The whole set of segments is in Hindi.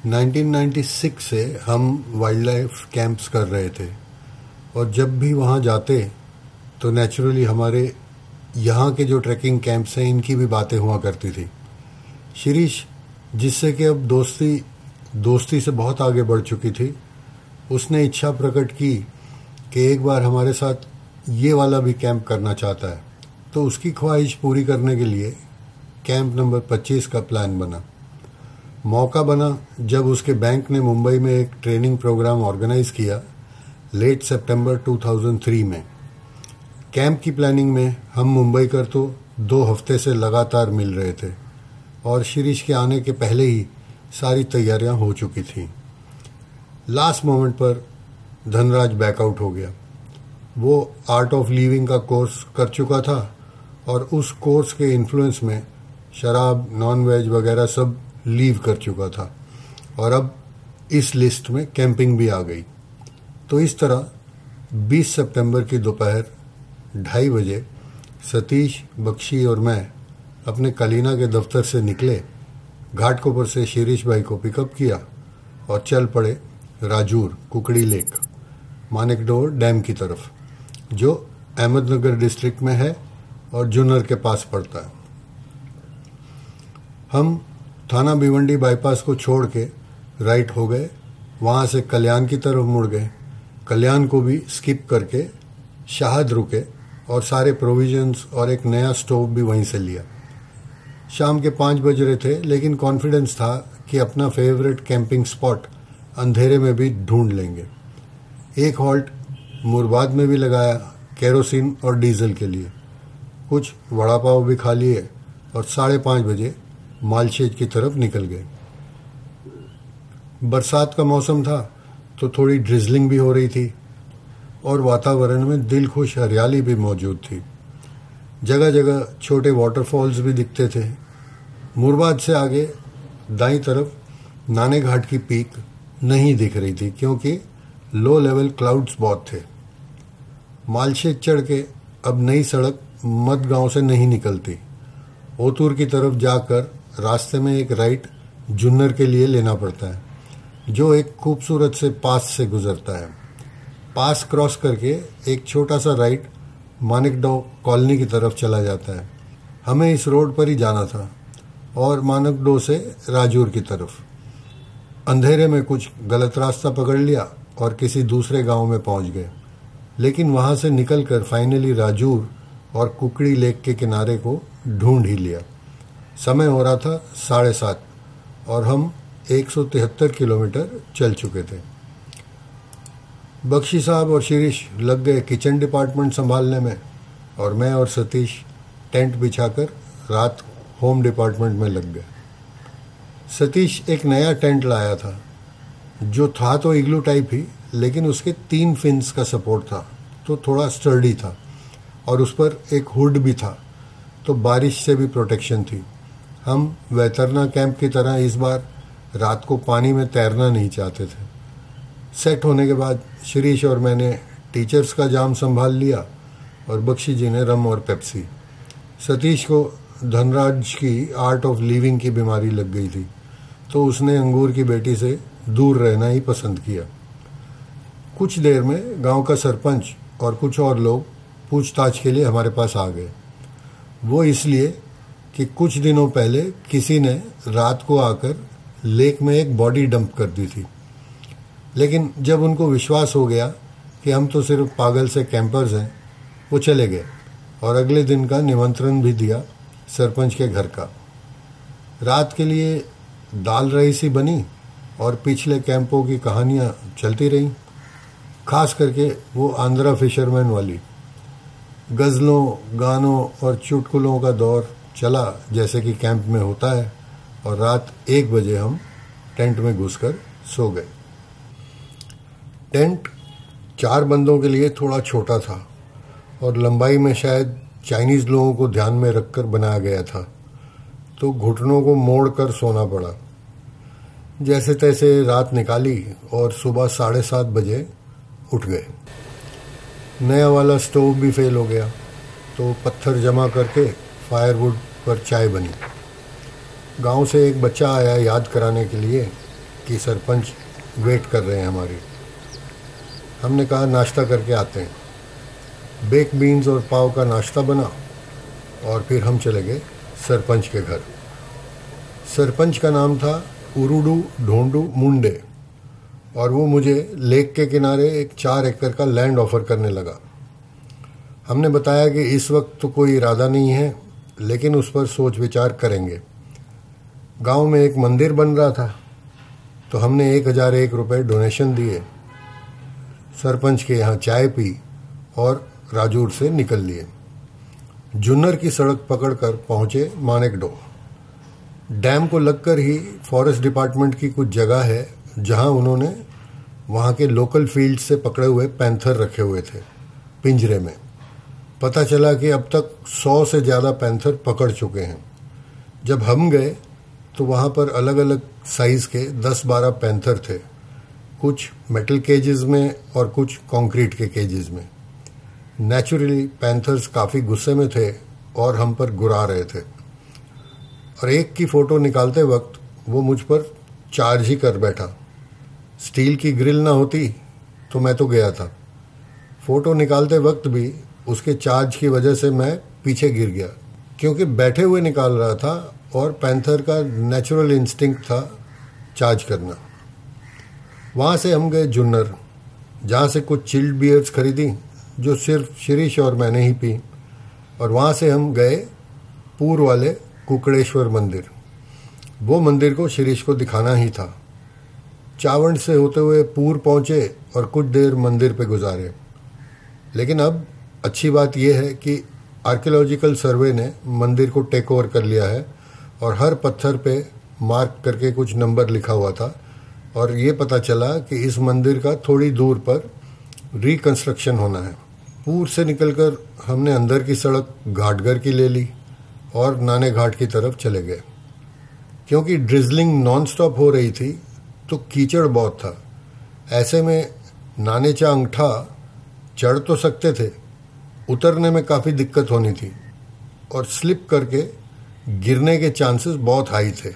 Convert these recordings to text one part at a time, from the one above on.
1996 से हम वाइल्ड लाइफ कैंप्स कर रहे थे और जब भी वहाँ जाते तो नेचुरली हमारे यहाँ के जो ट्रैकिंग कैंप्स हैं इनकी भी बातें हुआ करती थी। शिरीष, जिससे कि अब दोस्ती से बहुत आगे बढ़ चुकी थी, उसने इच्छा प्रकट की कि एक बार हमारे साथ ये वाला भी कैंप करना चाहता है। तो उसकी ख्वाहिश पूरी करने के लिए कैंप नंबर 25 का प्लान बना। मौका बना जब उसके बैंक ने मुंबई में एक ट्रेनिंग प्रोग्राम ऑर्गेनाइज किया लेट सितंबर 2003 में। कैंप की प्लानिंग में हम मुंबई कर तो 2 हफ्ते से लगातार मिल रहे थे और शिरीष के आने के पहले ही सारी तैयारियां हो चुकी थीं। लास्ट मोमेंट पर धनराज बैकआउट हो गया। वो आर्ट ऑफ लिविंग का कोर्स कर चुका था और उस कोर्स के इन्फ्लुएंस में शराब, नॉन वेज वगैरह सब लीव कर चुका था और अब इस लिस्ट में कैंपिंग भी आ गई। तो इस तरह 20 सितंबर की दोपहर 2:30 बजे सतीश, बख्शी और मैं अपने कलीना के दफ्तर से निकले, घाटकोपर से शिरीष भाई को पिकअप किया और चल पड़े राजूर, कुकड़ी लेक, मानिकडोर डैम की तरफ, जो अहमदनगर डिस्ट्रिक्ट में है और जुन्नर के पास पड़ता है। हम थाना भिवंडी बाईपास को छोड़ के राइट हो गए, वहाँ से कल्याण की तरफ मुड़ गए। कल्याण को भी स्किप करके शाहद रुके और सारे प्रोविजंस और एक नया स्टोव भी वहीं से लिया। शाम के 5 बज रहे थे, लेकिन कॉन्फिडेंस था कि अपना फेवरेट कैंपिंग स्पॉट अंधेरे में भी ढूंढ लेंगे। एक हॉल्ट मुरबाद में भी लगाया केरोसिन और डीजल के लिए। कुछ वड़ा पाव भी खा लिए और 5:30 बजे मालशेज की तरफ निकल गए। बरसात का मौसम था तो थोड़ी ड्रिजलिंग भी हो रही थी और वातावरण में दिल खुश हरियाली भी मौजूद थी। जगह जगह छोटे वाटरफॉल्स भी दिखते थे। मुरबाद से आगे दाईं तरफ नाने घाट की पीक नहीं दिख रही थी क्योंकि लो लेवल क्लाउड्स बहुत थे। मालशेज चढ़ के अब नई सड़क मदगांव से नहीं निकलती। ओतूर की तरफ जाकर रास्ते में एक राइट जुन्नर के लिए लेना पड़ता है, जो एक खूबसूरत से पास से गुजरता है। पास क्रॉस करके एक छोटा सा राइट मानिकडो कॉलोनी की तरफ चला जाता है। हमें इस रोड पर ही जाना था और मानिकडो से राजूर की तरफ। अंधेरे में कुछ गलत रास्ता पकड़ लिया और किसी दूसरे गांव में पहुंच गए, लेकिन वहां से निकलकर फाइनली राजूर और कुकड़ी लेक के किनारे को ढूंढ ही लिया। समय हो रहा था 7:30 और हम 173 किलोमीटर चल चुके थे। बख्शी साहब और शिरीष लग गए किचन डिपार्टमेंट संभालने में और मैं और सतीश टेंट बिछाकर रात होम डिपार्टमेंट में लग गए। सतीश एक नया टेंट लाया था, जो था तो इग्लू टाइप ही, लेकिन उसके 3 फिन्स का सपोर्ट था तो थोड़ा स्टर्डी था और उस पर एक हुड भी था, तो बारिश से भी प्रोटेक्शन थी। हम वैतरना कैंप की तरह इस बार रात को पानी में तैरना नहीं चाहते थे। सेट होने के बाद शिरीष और मैंने टीचर्स का जाम संभाल लिया और बख्शी जी ने रम और पेप्सी। सतीश को धनराज की आर्ट ऑफ लिविंग की बीमारी लग गई थी, तो उसने अंगूर की बेटी से दूर रहना ही पसंद किया। कुछ देर में गांव का सरपंच और कुछ और लोग पूछताछ के लिए हमारे पास आ गए। वो इसलिए कि कुछ दिनों पहले किसी ने रात को आकर लेक में एक बॉडी डंप कर दी थी, लेकिन जब उनको विश्वास हो गया कि हम तो सिर्फ पागल से कैंपर्स हैं, वो चले गए और अगले दिन का निमंत्रण भी दिया सरपंच के घर का। रात के लिए दाल राइस ही बनी और पिछले कैंपों की कहानियाँ चलती रहीं, खास करके वो आंध्रा फिशरमैन वाली। गज़लों, गानों और चुटकुलों का दौर चला जैसे कि कैंप में होता है और रात 1 बजे हम टेंट में घुसकर सो गए। टेंट 4 बंदों के लिए थोड़ा छोटा था और लंबाई में शायद चाइनीज़ लोगों को ध्यान में रखकर बनाया गया था, तो घुटनों को मोड़ कर सोना पड़ा। जैसे तैसे रात निकाली और सुबह 7:30 बजे उठ गए। नया वाला स्टोव भी फेल हो गया, तो पत्थर जमा करके फायरवुड पर चाय बनी। गांव से एक बच्चा आया याद कराने के लिए कि सरपंच वेट कर रहे हैं हमारी। हमने कहा नाश्ता करके आते हैं। बेक बीन्स और पाव का नाश्ता बना और फिर हम चले गए सरपंच के घर। सरपंच का नाम था उरुडू ढोंडू मुंडे और वो मुझे लेक के किनारे एक 4 एकड़ का लैंड ऑफर करने लगा। हमने बताया कि इस वक्त तो कोई इरादा नहीं है, लेकिन उस पर सोच विचार करेंगे। गांव में एक मंदिर बन रहा था तो हमने 1001 रुपये डोनेशन दिए। सरपंच के यहाँ चाय पी और राजूर से निकल लिए। जुन्नर की सड़क पकड़कर पहुंचे मानेकडो। डैम को लगकर ही फॉरेस्ट डिपार्टमेंट की कुछ जगह है जहां उन्होंने वहां के लोकल फील्ड से पकड़े हुए पैंथर रखे हुए थे पिंजरे में। पता चला कि अब तक 100 से ज़्यादा पैंथर पकड़ चुके हैं। जब हम गए तो वहां पर अलग अलग साइज़ के 10-12 पैंथर थे, कुछ मेटल केजेस में और कुछ कंक्रीट के केजेस में। नेचुरली पैंथर्स काफ़ी गुस्से में थे और हम पर गुर्रा रहे थे, और एक की फ़ोटो निकालते वक्त वो मुझ पर चार्ज ही कर बैठा। स्टील की ग्रिल ना होती तो मैं तो गया था। फ़ोटो निकालते वक्त भी उसके चार्ज की वजह से मैं पीछे गिर गया, क्योंकि बैठे हुए निकाल रहा था और पैंथर का नेचुरल इंस्टिंक्ट था चार्ज करना। वहाँ से हम गए जुन्नर, जहाँ से कुछ चिल्ड बियर्स खरीदी जो सिर्फ शिरीष और मैंने ही पी, और वहाँ से हम गए पूर्व वाले कुकड़ेश्वर मंदिर। वो मंदिर को शिरीष को दिखाना ही था। चावंड से होते हुए पूर्व पहुँचे और कुछ देर मंदिर पे गुजारे। लेकिन अब अच्छी बात यह है कि आर्कियोलॉजिकल सर्वे ने मंदिर को टेक ओवर कर लिया है और हर पत्थर पे मार्क करके कुछ नंबर लिखा हुआ था, और ये पता चला कि इस मंदिर का थोड़ी दूर पर रिकंस्ट्रक्शन होना है। पूर्व से निकलकर हमने अंदर की सड़क घाटघर की ले ली और नाने घाट की तरफ चले गए। क्योंकि ड्रिजलिंग नॉन स्टॉप हो रही थी तो कीचड़ बहुत था। ऐसे में नाने चा अंगठा चढ़ तो सकते थे, उतरने में काफ़ी दिक्कत होनी थी और स्लिप करके गिरने के चांसेस बहुत हाई थे।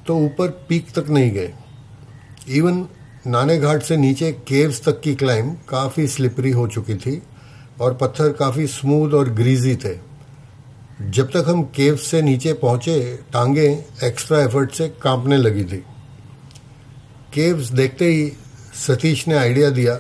तो ऊपर पीक तक नहीं गए। इवन नाने घाट से नीचे केव्स तक की क्लाइंब काफ़ी स्लिपरी हो चुकी थी और पत्थर काफ़ी स्मूथ और ग्रीजी थे। जब तक हम केव्स से नीचे पहुंचे, टांगे एक्स्ट्रा एफर्ट से कांपने लगी थी। केव्स देखते ही सतीश ने आइडिया दिया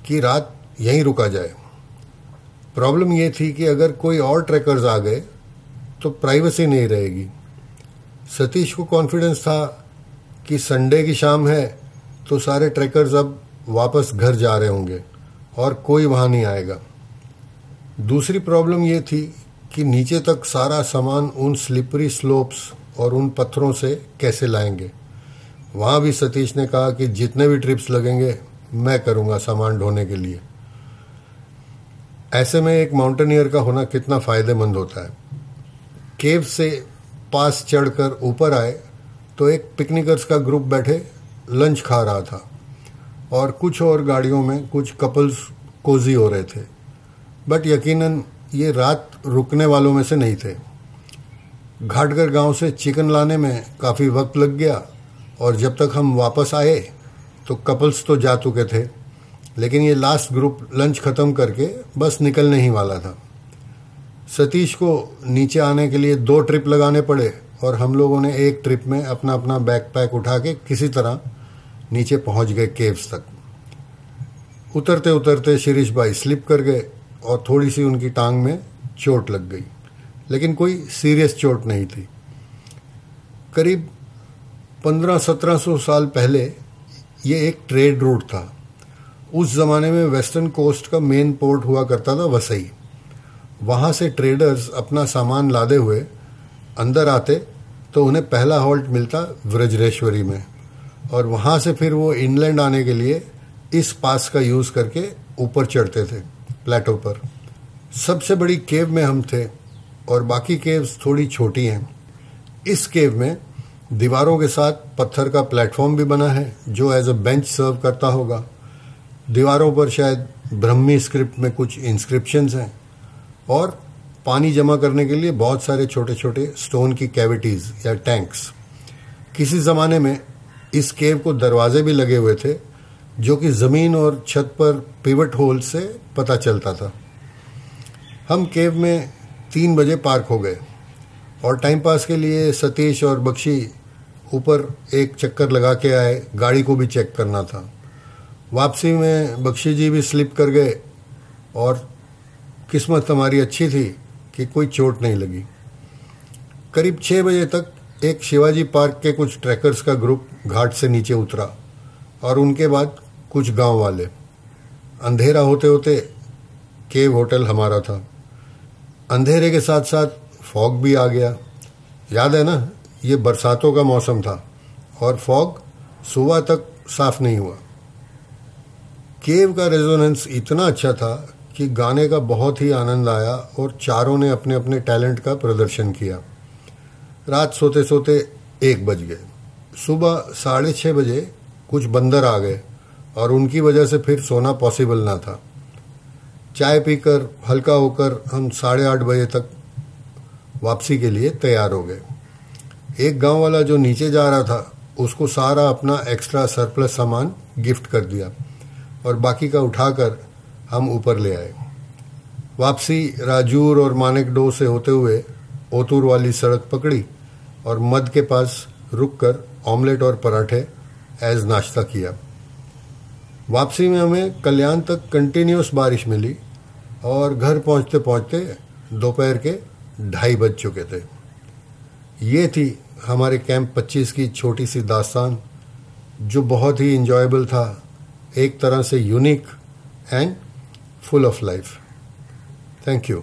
कि रात यहीं रुका जाए। प्रॉब्लम ये थी कि अगर कोई और ट्रैकर्स आ गए तो प्राइवेसी नहीं रहेगी। सतीश को कॉन्फिडेंस था कि संडे की शाम है तो सारे ट्रैकर्स अब वापस घर जा रहे होंगे और कोई वहाँ नहीं आएगा। दूसरी प्रॉब्लम ये थी कि नीचे तक सारा सामान उन स्लिपरी स्लोप्स और उन पत्थरों से कैसे लाएंगे। वहाँ भी सतीश ने कहा कि जितने भी ट्रिप्स लगेंगे मैं करूँगा सामान ढोने के लिए। ऐसे में एक माउंटेनियर का होना कितना फ़ायदेमंद होता है। केव से पास चढ़कर ऊपर आए तो एक पिकनिकर्स का ग्रुप बैठे लंच खा रहा था और कुछ और गाड़ियों में कुछ कपल्स कोजी हो रहे थे, बट यकीनन ये रात रुकने वालों में से नहीं थे। घाटघर गांव से चिकन लाने में काफ़ी वक्त लग गया और जब तक हम वापस आए तो कपल्स तो जा चुके थे, लेकिन ये लास्ट ग्रुप लंच ख़त्म करके बस निकलने ही वाला था। सतीश को नीचे आने के लिए 2 ट्रिप लगाने पड़े और हम लोगों ने एक ट्रिप में अपना अपना बैकपैक उठा के किसी तरह नीचे पहुंच गए केव्स तक। उतरते उतरते शिरीष भाई स्लिप कर गए और थोड़ी सी उनकी टांग में चोट लग गई, लेकिन कोई सीरियस चोट नहीं थी। करीब 1500-1700 साल पहले ये एक ट्रेड रूट था। उस ज़माने में वेस्टर्न कोस्ट का मेन पोर्ट हुआ करता था वसई। वहाँ से ट्रेडर्स अपना सामान लादे हुए अंदर आते तो उन्हें पहला हॉल्ट मिलता व्रजरेश्वरी में, और वहाँ से फिर वो इनलैंड आने के लिए इस पास का यूज़ करके ऊपर चढ़ते थे प्लेटो पर। सबसे बड़ी केव में हम थे और बाकी केव्स थोड़ी छोटी हैं। इस केव में दीवारों के साथ पत्थर का प्लेटफॉर्म भी बना है जो एज अ बेंच सर्व करता होगा। दीवारों पर शायद ब्रह्मी स्क्रिप्ट में कुछ इंस्क्रिप्शंस हैं और पानी जमा करने के लिए बहुत सारे छोटे छोटे स्टोन की कैविटीज़ या टैंक्स। किसी ज़माने में इस केव को दरवाजे भी लगे हुए थे जो कि ज़मीन और छत पर पिवट होल से पता चलता था। हम केव में 3 बजे पार्क हो गए और टाइम पास के लिए सतीश और बख्शी ऊपर एक चक्कर लगा के आए। गाड़ी को भी चेक करना था। वापसी में बख्शी जी भी स्लिप कर गए और किस्मत हमारी अच्छी थी कि कोई चोट नहीं लगी। करीब 6 बजे तक एक शिवाजी पार्क के कुछ ट्रैकर्स का ग्रुप घाट से नीचे उतरा और उनके बाद कुछ गांव वाले। अंधेरा होते होते केव होटल हमारा था। अंधेरे के साथ साथ फॉग भी आ गया। याद है ना, ये बरसातों का मौसम था और फॉग सुबह तक साफ नहीं हुआ। केव का रेजोनेंस इतना अच्छा था कि गाने का बहुत ही आनंद आया और चारों ने अपने अपने टैलेंट का प्रदर्शन किया। रात सोते सोते 1 बज गए। सुबह 6:30 बजे कुछ बंदर आ गए और उनकी वजह से फिर सोना पॉसिबल ना था। चाय पीकर हल्का होकर हम 8:30 बजे तक वापसी के लिए तैयार हो गए। एक गांव वाला जो नीचे जा रहा था उसको सारा अपना एक्स्ट्रा सरप्लस सामान गिफ्ट कर दिया और बाकी का उठाकर हम ऊपर ले आए। वापसी राजूर और मानेकडो से होते हुए ओतूर वाली सड़क पकड़ी और मध के पास रुककर ऑमलेट और पराठे एज नाश्ता किया। वापसी में हमें कल्याण तक कंटिन्यूस बारिश मिली और घर पहुंचते पहुंचते दोपहर के 2:30 बज चुके थे। ये थी हमारे कैंप 25 की छोटी सी दास्तान जो बहुत ही इंजॉयबल था, एक तरह से unique and full of life. Thank you.